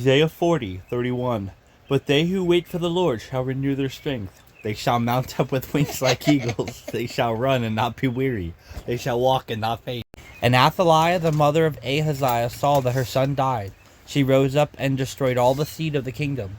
Isaiah 40:31. But they who wait for the Lord shall renew their strength. They shall mount up with wings like eagles. They shall run and not be weary. They shall walk and not faint. And Athaliah, the mother of Ahaziah, saw that her son died. She rose up and destroyed all the seed of the kingdom.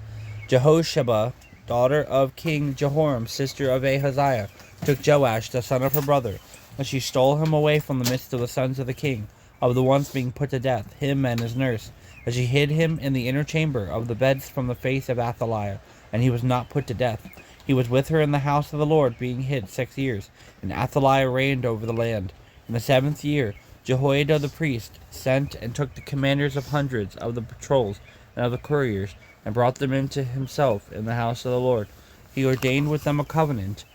Jehosheba, daughter of King Jehoram, sister of Ahaziah, took Joash, the son of her brother, and she stole him away from the midst of the sons of the king, of the ones being put to death, him and his nurse. And she hid him in the inner chamber of the beds from the face of Athaliah, and he was not put to death. He was with her in the house of the Lord, being hid 6 years. And Athaliah reigned over the land. In the 7th year, Jehoiada the priest sent and took the commanders of hundreds of the patrols and of the couriers, and brought them into himself in the house of the Lord. He ordained with them a covenant,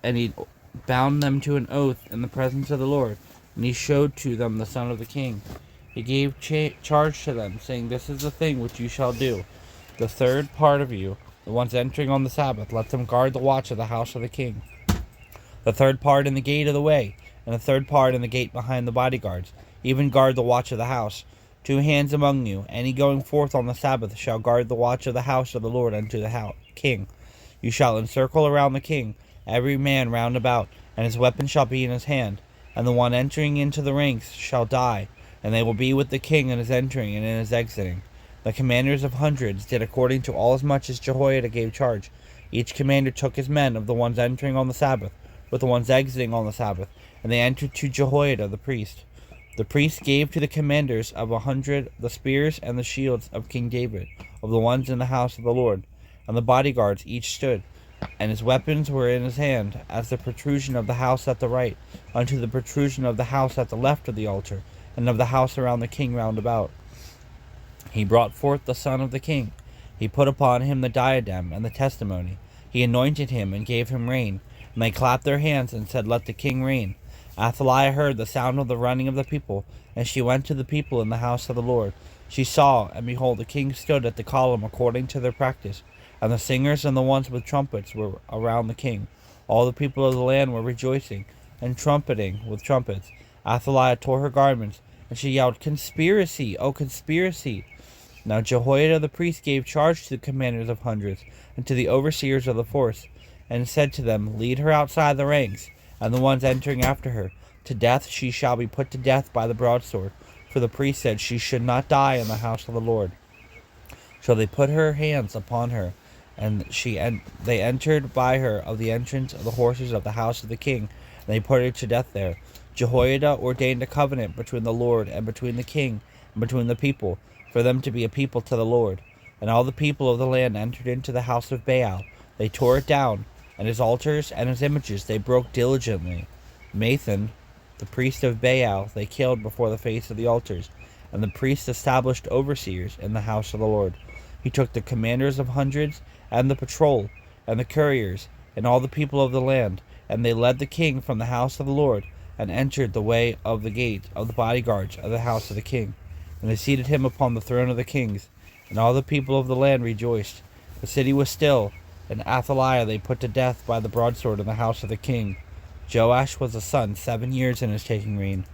and he bound them to an oath in the presence of the Lord, and he showed to them the son of the king. He gave charge to them, saying, This is the thing which you shall do. The third part of you, the ones entering on the Sabbath, let them guard the watch of the house of the king. The third part in the gate of the way, and the third part in the gate behind the bodyguards. Even guard the watch of the house. 2 hands among you, any going forth on the Sabbath, shall guard the watch of the house of the Lord unto the king. You shall encircle around the king, every man round about, and his weapon shall be in his hand. And the one entering into the ranks shall die, and they will be with the king in his entering and in his exiting. The commanders of hundreds did according to all as much as Jehoiada gave charge. Each commander took his men of the ones entering on the Sabbath, with the ones exiting on the Sabbath, and they entered to Jehoiada the priest. The priest gave to the commanders of 100 the spears and the shields of King David, of the ones in the house of the Lord. And the bodyguards each stood, and his weapons were in his hand, as the protrusion of the house at the right, unto the protrusion of the house at the left of the altar, and of the house around the king round about. He brought forth the son of the king. He put upon him the diadem and the testimony. He anointed him and gave him rain. And they clapped their hands and said, Let the king reign. Athaliah heard the sound of the running of the people, and she went to the people in the house of the Lord. She saw, and behold, the king stood at the column according to their practice, and the singers and the ones with trumpets were around the king. All the people of the land were rejoicing and trumpeting with trumpets. Athaliah tore her garments, and she yelled, Conspiracy, O conspiracy! Now Jehoiada the priest gave charge to the commanders of hundreds, and to the overseers of the force, and said to them, Lead her outside the ranks, and the ones entering after her. To death she shall be put to death by the broadsword. For the priest said she should not die in the house of the Lord. So they put her hands upon her, and they entered by her of the entrance of the horses of the house of the king, and they put her to death there. Jehoiada ordained a covenant between the Lord and between the king and between the people, for them to be a people to the Lord. And all the people of the land entered into the house of Baal. They tore it down, and his altars and his images they broke diligently. Mathan, the priest of Baal, they killed before the face of the altars, and the priests established overseers in the house of the Lord. He took the commanders of hundreds, and the patrol, and the couriers, and all the people of the land, and they led the king from the house of the Lord, and entered the way of the gate of the bodyguards of the house of the king. And they seated him upon the throne of the kings, and all the people of the land rejoiced. The city was still, and Athaliah they put to death by the broadsword in the house of the king. Joash was a son 7 years in his taking reign.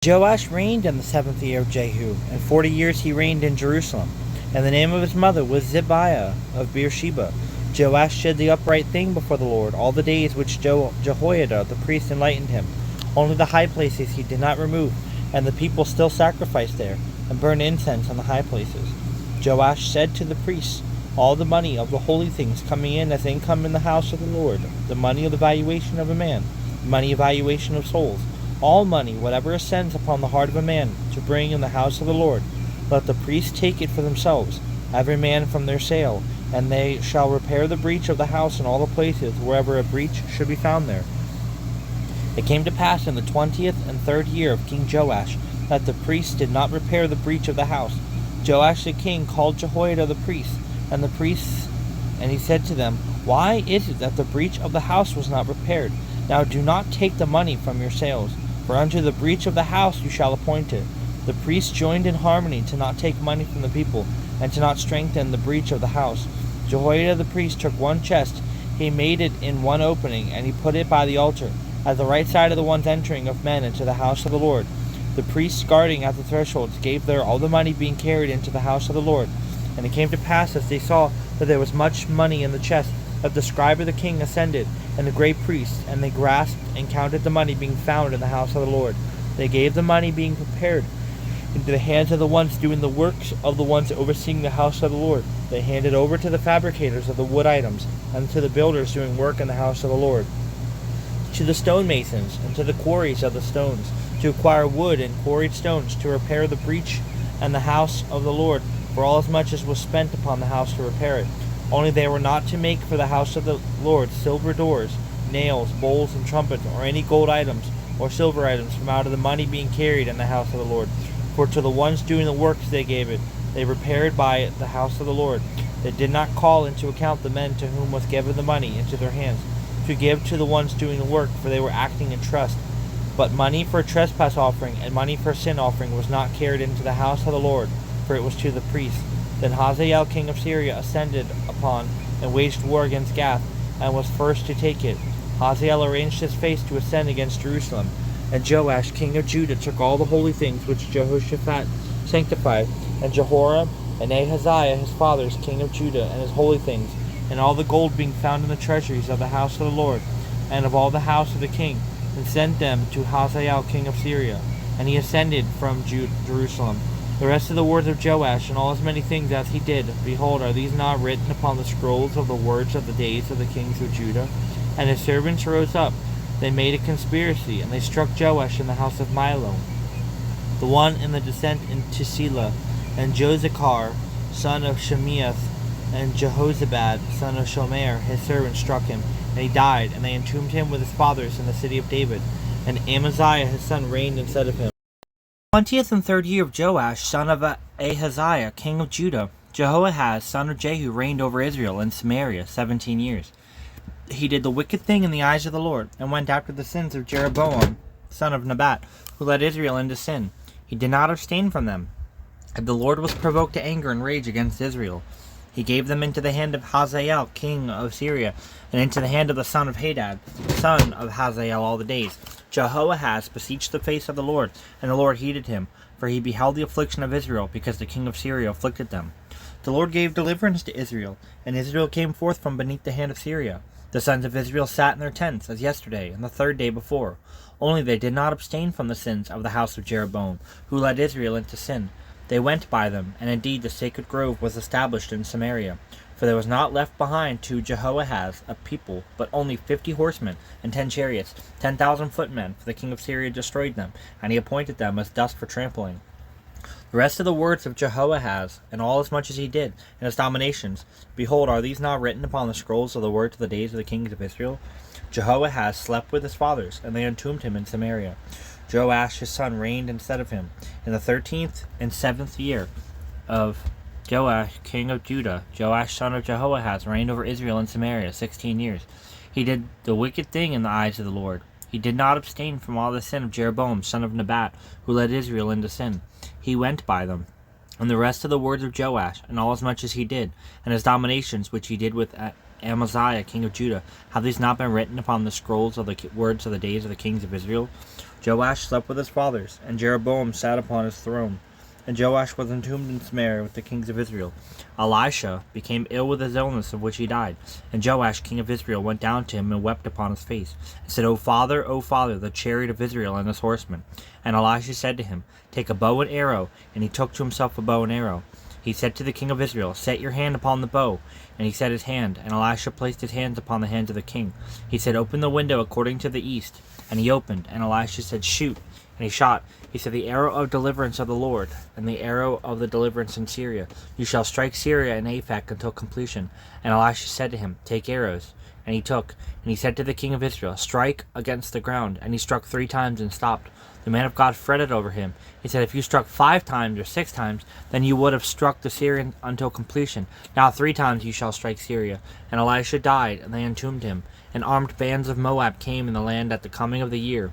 Joash reigned in the 7th year of Jehu, and 40 years he reigned in Jerusalem. And the name of his mother was Zibiah of Beersheba. Joash did the upright thing before the Lord all the days which Jehoiada the priest enlightened him. Only the high places he did not remove, and the people still sacrificed there, and burned incense on the high places. Joash said to the priests, All the money of the holy things coming in as income in the house of the Lord, the money of the valuation of a man, the money of valuation of souls, all money, whatever ascends upon the heart of a man, to bring in the house of the Lord, let the priests take it for themselves, every man from their sale, and they shall repair the breach of the house in all the places wherever a breach should be found there. It came to pass in the 20th and 3rd year of King Joash, that the priests did not repair the breach of the house. Joash the king called Jehoiada the priest, and he said to them, Why is it that the breach of the house was not repaired? Now do not take the money from your sales, for unto the breach of the house you shall appoint it. The priests joined in harmony to not take money from the people, and to not strengthen the breach of the house. Jehoiada the priest took one chest, he made it in one opening, and he put it by the altar, at the right side of the ones entering of men into the house of the Lord. The priests guarding at the thresholds gave there all the money being carried into the house of the Lord. And it came to pass, as they saw that there was much money in the chest, that the scribe of the king ascended, and the great priests, and they grasped and counted the money being found in the house of the Lord. They gave the money being prepared into the hands of the ones doing the works of the ones overseeing the house of the Lord. They handed over to the fabricators of the wood items, and to the builders doing work in the house of the Lord, to the stonemasons, and to the quarries of the stones, to acquire wood and quarried stones, to repair the breach and the house of the Lord, for all as much as was spent upon the house to repair it. Only they were not to make for the house of the Lord silver doors, nails, bowls, and trumpets, or any gold items, or silver items from out of the money being carried in the house of the Lord. For to the ones doing the works they gave it. They repaired by it the house of the Lord. They did not call into account the men to whom was given the money into their hands, to give to the ones doing the work, for they were acting in trust. But money for a trespass offering and money for a sin offering was not carried into the house of the Lord, for it was to the priests. Then Hazael king of Syria ascended upon and waged war against Gath, and was first to take it. Hazael arranged his face to ascend against Jerusalem. And Joash king of Judah took all the holy things which Jehoshaphat sanctified, and Jehoram and Ahaziah his fathers king of Judah, and his holy things, and all the gold being found in the treasuries of the house of the Lord, and of all the house of the king, and sent them to Hazael king of Syria. And he ascended from Jerusalem. The rest of the words of Joash, and all as many things as he did, behold, are these not written upon the scrolls of the words of the days of the kings of Judah? And his servants rose up. They made a conspiracy, and they struck Joash in the house of Milo, the one in the descent into Selah. And Jozachar, son of Shemeath, and Jehozabad, son of Shomer, his servant, struck him, and he died, and they entombed him with his fathers in the city of David. And Amaziah his son reigned instead of him. 20th and 3rd year of Joash, son of Ahaziah, king of Judah, Jehoahaz, son of Jehu, reigned over Israel in Samaria 17 years. He did the wicked thing in the eyes of the Lord, and went after the sins of Jeroboam, son of Nebat, who led Israel into sin. He did not abstain from them. And the Lord was provoked to anger and rage against Israel. He gave them into the hand of Hazael, king of Syria, and into the hand of the son of Hadad, son of Hazael, all the days. Jehoahaz beseeched the face of the Lord, and the Lord heeded him, for he beheld the affliction of Israel, because the king of Syria afflicted them. The Lord gave deliverance to Israel, and Israel came forth from beneath the hand of Syria. The sons of Israel sat in their tents, as yesterday, and the 3rd day before. Only they did not abstain from the sins of the house of Jeroboam, who led Israel into sin. They went by them, and indeed the sacred grove was established in Samaria. For there was not left behind to Jehoahaz a people, but only 50 horsemen, and 10 chariots, 10,000 footmen, for the king of Syria destroyed them, and he appointed them as dust for trampling. The rest of the words of Jehoahaz, and all as much as he did, and his dominations, behold, are these not written upon the scrolls of the words of the days of the kings of Israel? Jehoahaz slept with his fathers, and they entombed him in Samaria. Joash his son reigned instead of him. In the 13th and 7th year of Joash king of Judah, Joash son of Jehoahaz reigned over Israel in Samaria 16 years. He did the wicked thing in the eyes of the Lord. He did not abstain from all the sin of Jeroboam son of Nebat, who led Israel into sin. He went by them. And the rest of the words of Joash, and all as much as he did, and his dominations which he did with Amaziah king of Judah, have these not been written upon the scrolls of the words of the days of the kings of Israel? Joash slept with his fathers, and Jeroboam sat upon his throne. And Joash was entombed in Samaria with the kings of Israel. Elisha became ill with his illness, of which he died. And Joash king of Israel went down to him and wept upon his face, and said, O Father, the chariot of Israel and his horsemen. And Elisha said to him, Take a bow and arrow. And he took to himself a bow and arrow. He said to the king of Israel, Set your hand upon the bow. And he set his hand, and Elisha placed his hands upon the hands of the king. He said, Open the window according to the east. And he opened, and Elisha said, Shoot. And he shot. He said, The arrow of deliverance of the Lord, and the arrow of the deliverance in Syria. You shall strike Syria and Aphek until completion. And Elisha said to him, Take arrows. And he took. And he said to the king of Israel, Strike against the ground. And he struck 3 times and stopped. The man of God fretted over him. He said, If you struck 5 times or 6 times, then you would have struck the Syrian until completion. Now 3 times you shall strike Syria. And Elisha died, and they entombed him. And armed bands of Moab came in the land at the coming of the year.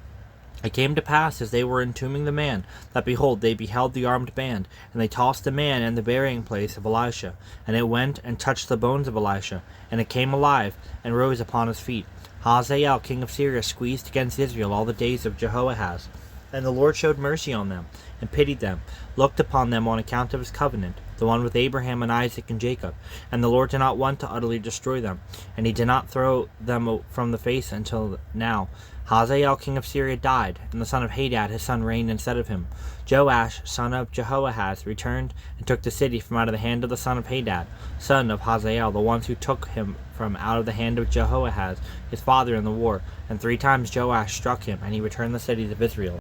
It came to pass, as they were entombing the man, that behold, they beheld the armed band, and they tossed the man in the burying place of Elisha. And it went and touched the bones of Elisha, and it came alive, and rose upon his feet. Hazael king of Syria squeezed against Israel all the days of Jehoahaz. And the Lord showed mercy on them, and pitied them, looked upon them on account of his covenant, the one with Abraham and Isaac and Jacob. And the Lord did not want to utterly destroy them, and he did not throw them from the face until now. Hazael king of Syria died, and the son of Hadad his son reigned instead of him. Joash son of Jehoahaz returned and took the city from out of the hand of the son of Hadad, son of Hazael, the ones who took him from out of the hand of Jehoahaz his father in the war. And 3 times Joash struck him, and he returned the cities of Israel.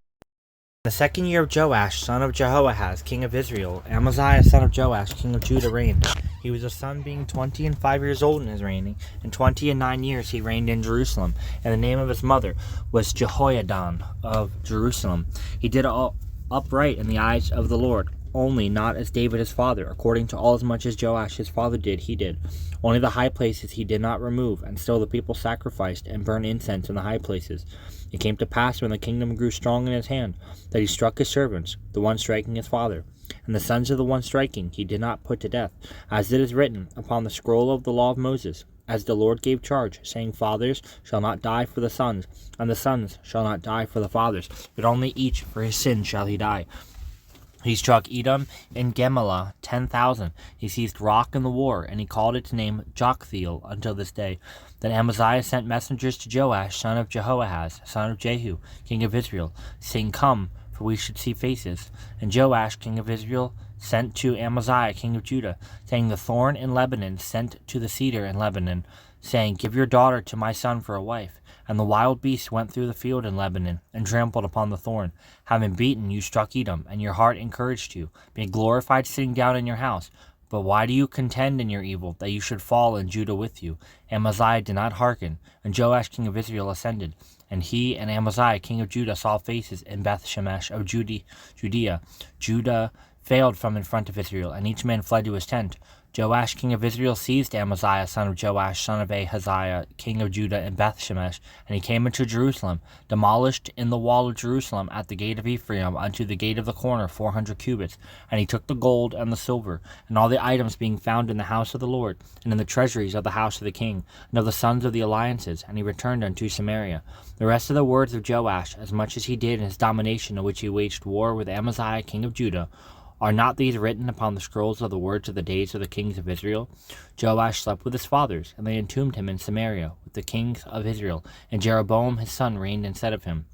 In the 2nd year of Joash, son of Jehoahaz, king of Israel, Amaziah, son of Joash, king of Judah, reigned. He was a son, being 25 years old in his reigning, and 29 years he reigned in Jerusalem. And the name of his mother was Jehoiadan of Jerusalem. He did all upright in the eyes of the Lord, only not as David his father, according to all as much as Joash his father did, he did. Only the high places he did not remove, and still the people sacrificed and burned incense in the high places. It came to pass, when the kingdom grew strong in his hand, that he struck his servants, the one striking his father. And the sons of the one striking he did not put to death, as it is written upon the scroll of the law of Moses, as the Lord gave charge, saying, Fathers shall not die for the sons, and the sons shall not die for the fathers, but only each for his sin shall he die. He struck Edom and Gemelah 10,000. He seized Rock in the war, and he called its name Joktheel until this day. Then Amaziah sent messengers to Joash, son of Jehoahaz, son of Jehu, king of Israel, saying, Come, for we should see faces. And Joash, king of Israel, sent to Amaziah, king of Judah, saying, The thorn in Lebanon sent to the cedar in Lebanon, saying, Give your daughter to my son for a wife. And the wild beast went through the field in Lebanon, and trampled upon the thorn. Having beaten, you struck Edom, and your heart encouraged you, being glorified sitting down in your house. But why do you contend in your evil, that you should fall and Judah with you? Amaziah did not hearken, and Joash king of Israel ascended. And he and Amaziah king of Judah saw faces in Beth-shemesh of Judea. Judah failed from in front of Israel, and each man fled to his tent. Joash king of Israel seized Amaziah son of Joash son of Ahaziah king of Judah in Beth-shemesh, and he came into Jerusalem, demolished in the wall of Jerusalem at the gate of Ephraim unto the gate of the corner 400 cubits. And he took the gold and the silver, and all the items being found in the house of the Lord, and in the treasuries of the house of the king, and of the sons of the alliances, and he returned unto Samaria. The rest of the words of Joash, as much as he did in his domination in which he waged war with Amaziah king of Judah, are not these written upon the scrolls of the words of the days of the kings of Israel? Joash slept with his fathers, and they entombed him in Samaria with the kings of Israel, and Jeroboam his son reigned instead of him.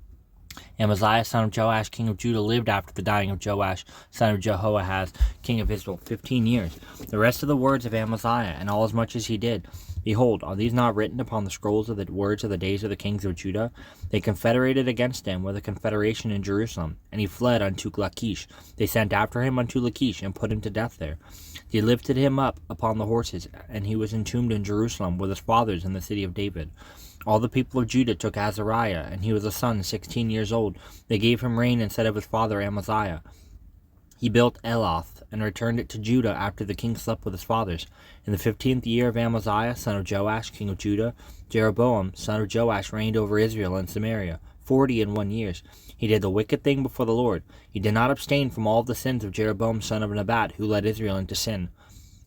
Amaziah son of Joash king of Judah lived after the dying of Joash son of Jehoahaz king of Israel 15 years. The rest of the words of Amaziah, and all as much as he did, behold, are these not written upon the scrolls of the words of the days of the kings of Judah? They confederated against him with a confederation in Jerusalem, and he fled unto Lachish. They sent after him unto Lachish, and put him to death there. They lifted him up upon the horses, and he was entombed in Jerusalem with his fathers in the city of David. All the people of Judah took Azariah, and he was a son 16 years old. They gave him reign instead of his father Amaziah. He built Eloth, and returned it to Judah after the king slept with his fathers. In the 15th year of Amaziah, son of Joash, king of Judah, Jeroboam, son of Joash, reigned over Israel and Samaria 41 years. He did the wicked thing before the Lord. He did not abstain from all the sins of Jeroboam, son of Nebat, who led Israel into sin.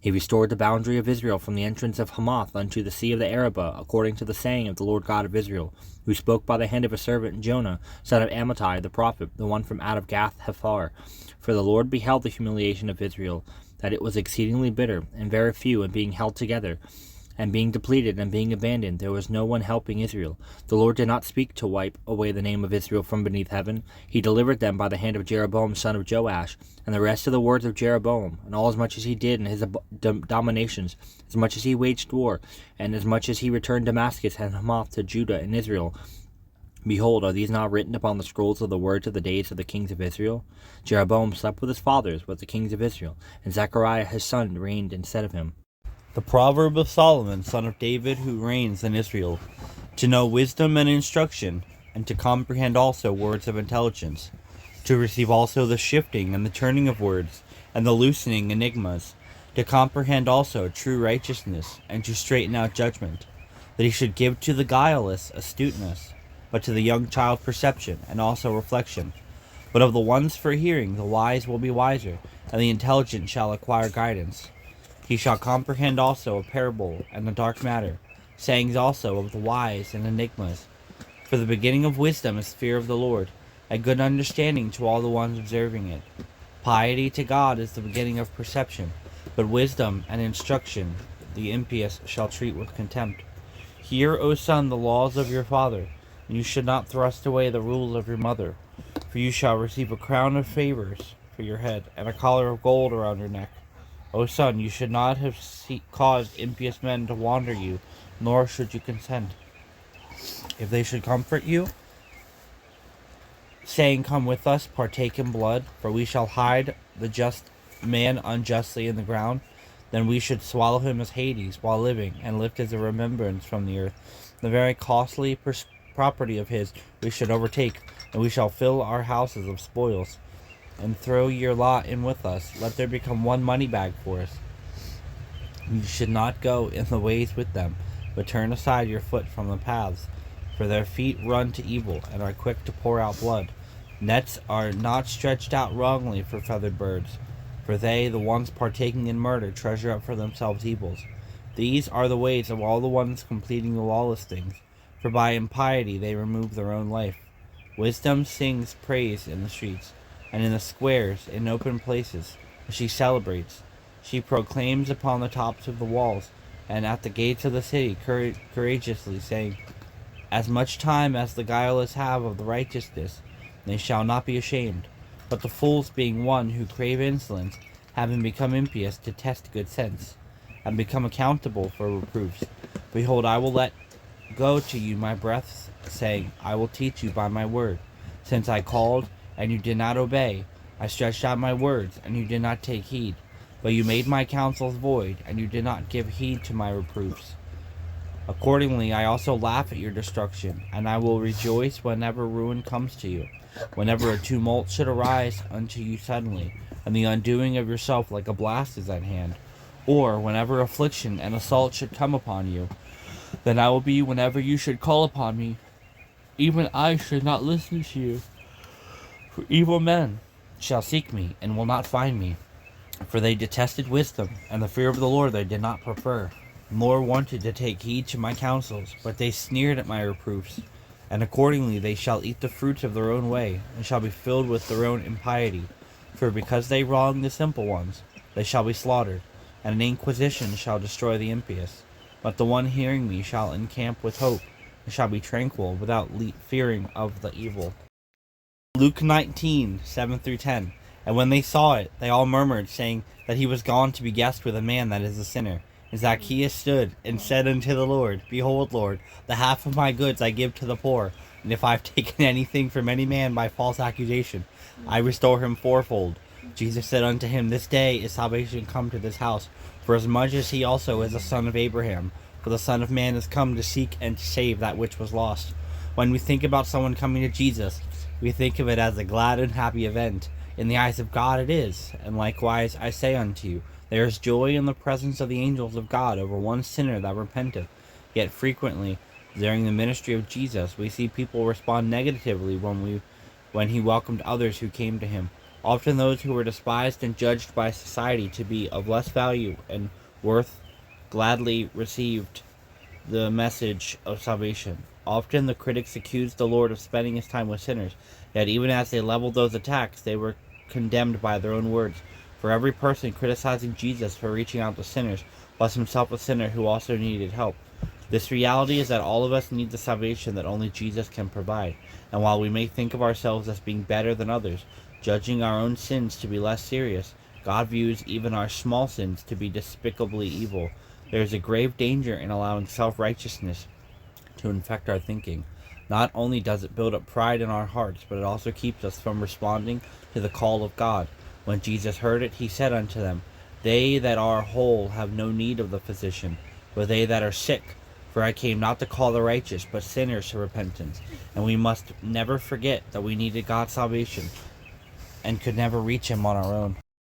He restored the boundary of Israel from the entrance of Hamath unto the sea of the Arabah, according to the saying of the Lord God of Israel, who spoke by the hand of his servant Jonah, son of Amittai the prophet, the one from out of Gath-Hephar. For the Lord beheld the humiliation of Israel, that it was exceedingly bitter, and very few, and being held together, and being depleted, and being abandoned, there was no one helping Israel. The Lord did not speak to wipe away the name of Israel from beneath heaven. He delivered them by the hand of Jeroboam son of Joash, and the rest of the words of Jeroboam, and all as much as he did in his dominations, as much as he waged war, and as much as he returned Damascus and Hamath to Judah and Israel. Behold, are these not written upon the scrolls of the words of the days of the kings of Israel? Jeroboam slept with his fathers, with the kings of Israel, and Zechariah his son reigned instead of him. The Proverb of Solomon, son of David, who reigns in Israel, to know wisdom and instruction, and to comprehend also words of intelligence, to receive also the shifting and the turning of words, and the loosening enigmas, to comprehend also true righteousness, and to straighten out judgment, that he should give to the guileless astuteness, but to the young child perception, and also reflection. But of the ones for hearing, the wise will be wiser, and the intelligent shall acquire guidance. He shall comprehend also a parable and a dark matter, sayings also of the wise and enigmas. For the beginning of wisdom is fear of the Lord, a good understanding to all the ones observing it. Piety to God is the beginning of perception, but wisdom and instruction the impious shall treat with contempt. Hear, O son, the laws of your father, and you should not thrust away the rules of your mother, for you shall receive a crown of favors for your head, and a collar of gold around your neck. O son, you should not have caused impious men to wander you, nor should you consent. If they should comfort you, saying, Come with us, partake in blood, for we shall hide the just man unjustly in the ground, then we should swallow him as Hades while living, and lift as a remembrance from the earth. The very costly property of his we should overtake, and we shall fill our houses of spoils. And throw your lot in with us, let there become one money bag for us. You should not go in the ways with them, but turn aside your foot from the paths, for their feet run to evil, and are quick to pour out blood. Nets are not stretched out wrongly for feathered birds, for they, the ones partaking in murder, treasure up for themselves evils. These are the ways of all the ones completing the lawless things, for by impiety they remove their own life. Wisdom sings praise in the streets, and in the squares, in open places, she celebrates. She proclaims upon the tops of the walls, and at the gates of the city, courageously saying, As much time as the guileless have of the righteousness, they shall not be ashamed. But the fools, being one who crave insolence, having become impious, detest good sense, and become accountable for reproofs. Behold, I will let go to you my breath, saying, I will teach you by my word. Since I called, and you did not obey, I stretched out my words, and you did not take heed. But you made my counsels void, and you did not give heed to my reproofs. Accordingly, I also laugh at your destruction, and I will rejoice whenever ruin comes to you. Whenever a tumult should arise unto you suddenly, and the undoing of yourself like a blast is at hand, or whenever affliction and assault should come upon you, then I will be whenever you should call upon me. Even I should not listen to you. For evil men shall seek me, and will not find me. For they detested wisdom, and the fear of the Lord they did not prefer, nor wanted to take heed to my counsels, but they sneered at my reproofs. And accordingly they shall eat the fruits of their own way, and shall be filled with their own impiety. For because they wrong the simple ones, they shall be slaughtered, and an inquisition shall destroy the impious. But the one hearing me shall encamp with hope, and shall be tranquil, without fearing of the evil. Luke 19, 7-10. And when they saw it, they all murmured, saying that he was gone to be guest with a man that is a sinner. And Zacchaeus stood and said unto the Lord, Behold, Lord, the half of my goods I give to the poor, and if I have taken anything from any man by false accusation, I restore him fourfold. Jesus said unto him, This day is salvation come to this house, for as much as he also is a son of Abraham. For the Son of Man is come to seek and to save that which was lost. When we think about someone coming to Jesus, we think of it as a glad and happy event. In the eyes of God it is, and likewise I say unto you, there is joy in the presence of the angels of God over one sinner that repenteth. Yet frequently, during the ministry of Jesus, we see people respond negatively when he welcomed others who came to him. Often those who were despised and judged by society to be of less value and worth gladly received the message of salvation. Often the critics accused the Lord of spending his time with sinners, yet even as they leveled those attacks, they were condemned by their own words. For every person criticizing Jesus for reaching out to sinners was himself a sinner who also needed help. This reality is that all of us need the salvation that only Jesus can provide, and while we may think of ourselves as being better than others, judging our own sins to be less serious, God views even our small sins to be despicably evil. There is a grave danger in allowing self-righteousness to infect our thinking. Not only does it build up pride in our hearts, but it also keeps us from responding to the call of God. When Jesus heard it, he said unto them, They that are whole have no need of the physician, but they that are sick. For I came not to call the righteous, but sinners to repentance. And we must never forget that we needed God's salvation and could never reach him on our own.